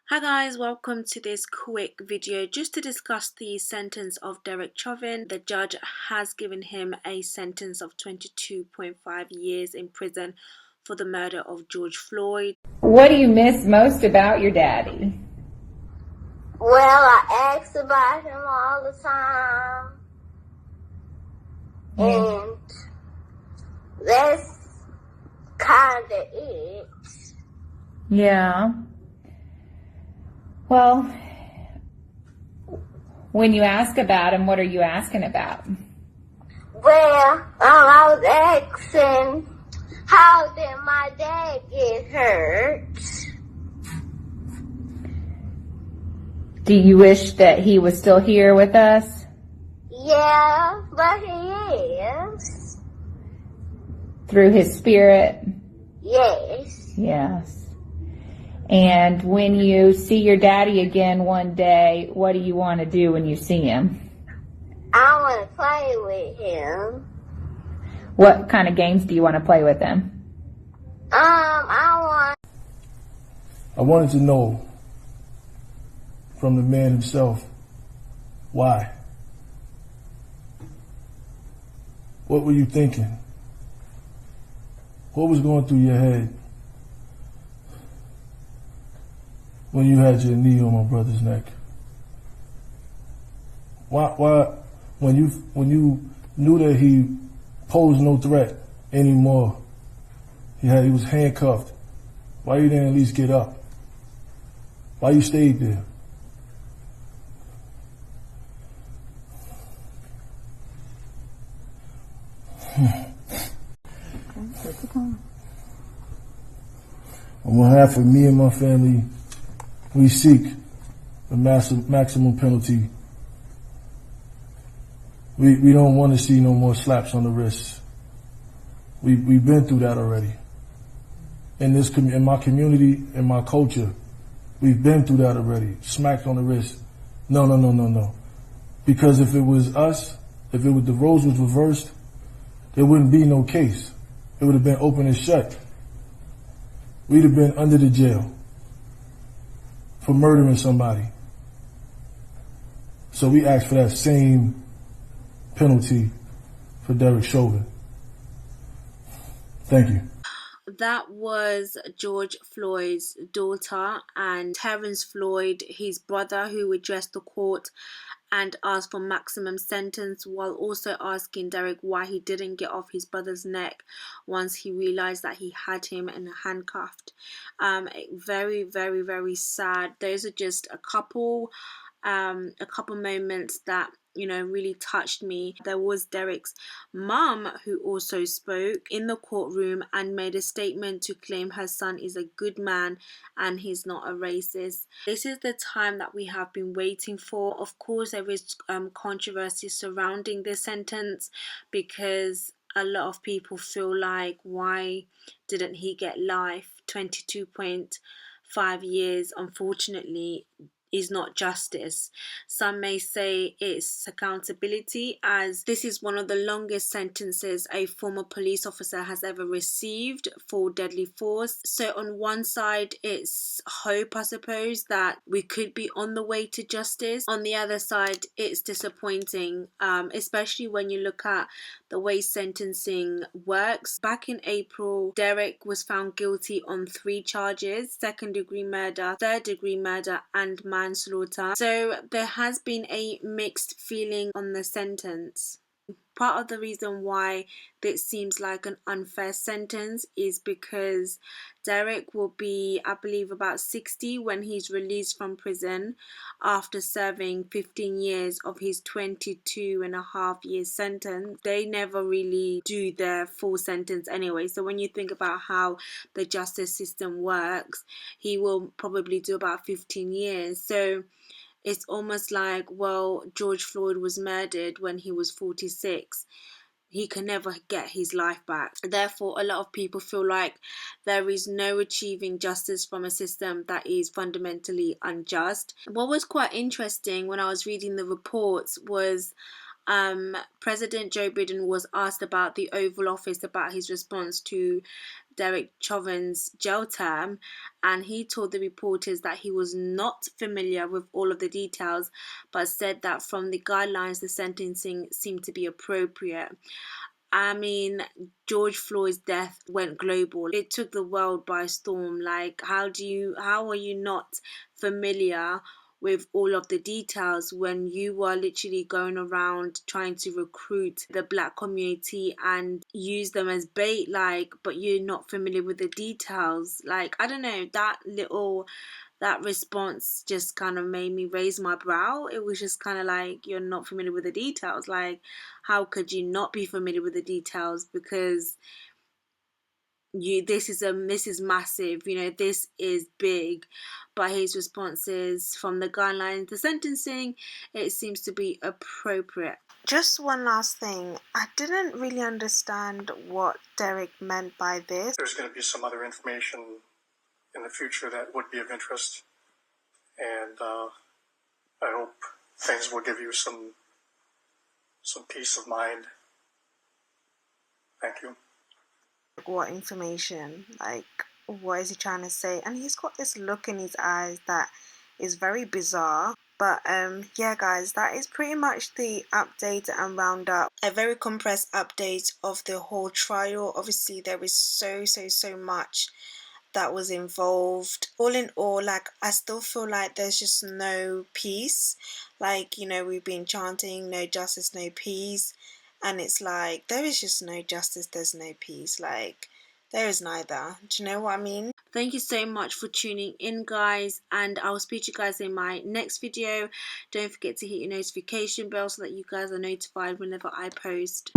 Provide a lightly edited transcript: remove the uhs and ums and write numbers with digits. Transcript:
Hi guys, welcome to this quick video just to discuss the sentence of Derek Chauvin. The judge has given him a sentence of 22.5 years in prison for the murder of George Floyd. What do you miss most about your daddy? Well, I ask about him all the time. And that's kind of it. Yeah. Well, when you ask about him, what are you asking about? Well, I was asking, how did my dad get hurt? Do you wish that he was still here with us? Yeah, but he is. Through his spirit? Yes. Yes. And when you see your daddy again one day, what do you want to do when you see him? I want to play with him. What kind of games do you want to play with him? I wanted to know from the man himself, why? What were you thinking? What was going through your head when you had your knee on my brother's neck? Why, when you knew that he posed no threat anymore, he was handcuffed, why you didn't at least get up? Why you stayed there? On behalf of me and my family, we seek the maximum penalty. We don't want to see no more slaps on the wrists. We've been through that already. In my community, in my culture, we've been through that already. Smacked on the wrist. No. Because if it was us, the roles was reversed, there wouldn't be no case. It would have been open and shut. We'd have been under the jail for murdering somebody. So we asked for that same penalty for Derek Chauvin. Thank you. That was George Floyd's daughter and Terrence Floyd, his brother, who addressed the court and asked for maximum sentence, while also asking Derek why he didn't get off his brother's neck once he realized that he had him in handcuffed. Very, very, very sad. Those are just a couple moments that really touched me. There was Derek's mum who also spoke in the courtroom and made a statement to claim her son is a good man and he's not a racist. This is the time that we have been waiting for. Of course, there is controversy surrounding this sentence because a lot of people feel like, why didn't he get life? 22.5 years, unfortunately, is not justice. Some may say it's accountability, as this is one of the longest sentences a former police officer has ever received for deadly force. So on one side it's hope, I suppose, that we could be on the way to justice. On the other side, it's disappointing, especially when you look at the way sentencing works. Back in April, Derek was found guilty on 3 charges: second-degree murder, third-degree murder and manslaughter. So there has been a mixed feeling on the sentence. Part of the reason why this seems like an unfair sentence is because Derek will be, I believe, about 60 when he's released from prison after serving 15 years of his 22.5 year sentence. They never really do their full sentence anyway. So when you think about how the justice system works, he will probably do about 15 years. So it's almost like, well, George Floyd was murdered when he was 46. He can never get his life back. Therefore, a lot of people feel like there is no achieving justice from a system that is fundamentally unjust. What was quite interesting when I was reading the reports was President Joe Biden was asked about the Oval Office about his response to Derek Chauvin's jail term, and he told the reporters that he was not familiar with all of the details, but said that from the guidelines the sentencing seemed to be appropriate. I mean, George Floyd's death went global. It took the world by storm. Like, how are you not familiar with all of the details when you were literally going around trying to recruit the black community and use them as bait, like, but you're not familiar with the details? Like, I don't know, that response just kind of made me raise my brow. It was just kind of like, you're not familiar with the details. Like, how could you not be familiar with the details? Because this is massive, this is big. But his responses from the guidelines, the sentencing, it seems to be appropriate. Just one last thing, I didn't really understand what Derek meant by this. There's going to be some other information in the future that would be of interest, and I hope things will give you some peace of mind. Thank you. What information? Like, what is he trying to say? And he's got this look in his eyes that is very bizarre. But yeah, guys, that is pretty much the update and roundup. A very compressed update of the whole trial. Obviously, there is so much that was involved. All in all, like, I still feel like there's just no peace. Like, we've been chanting no justice, no peace, and it's like, there is just no justice, there's no peace. Like, there is neither. Do you know what I mean? Thank you so much for tuning in, guys, and I'll speak to you guys in my next video. Don't forget to hit your notification bell so that you guys are notified whenever I post.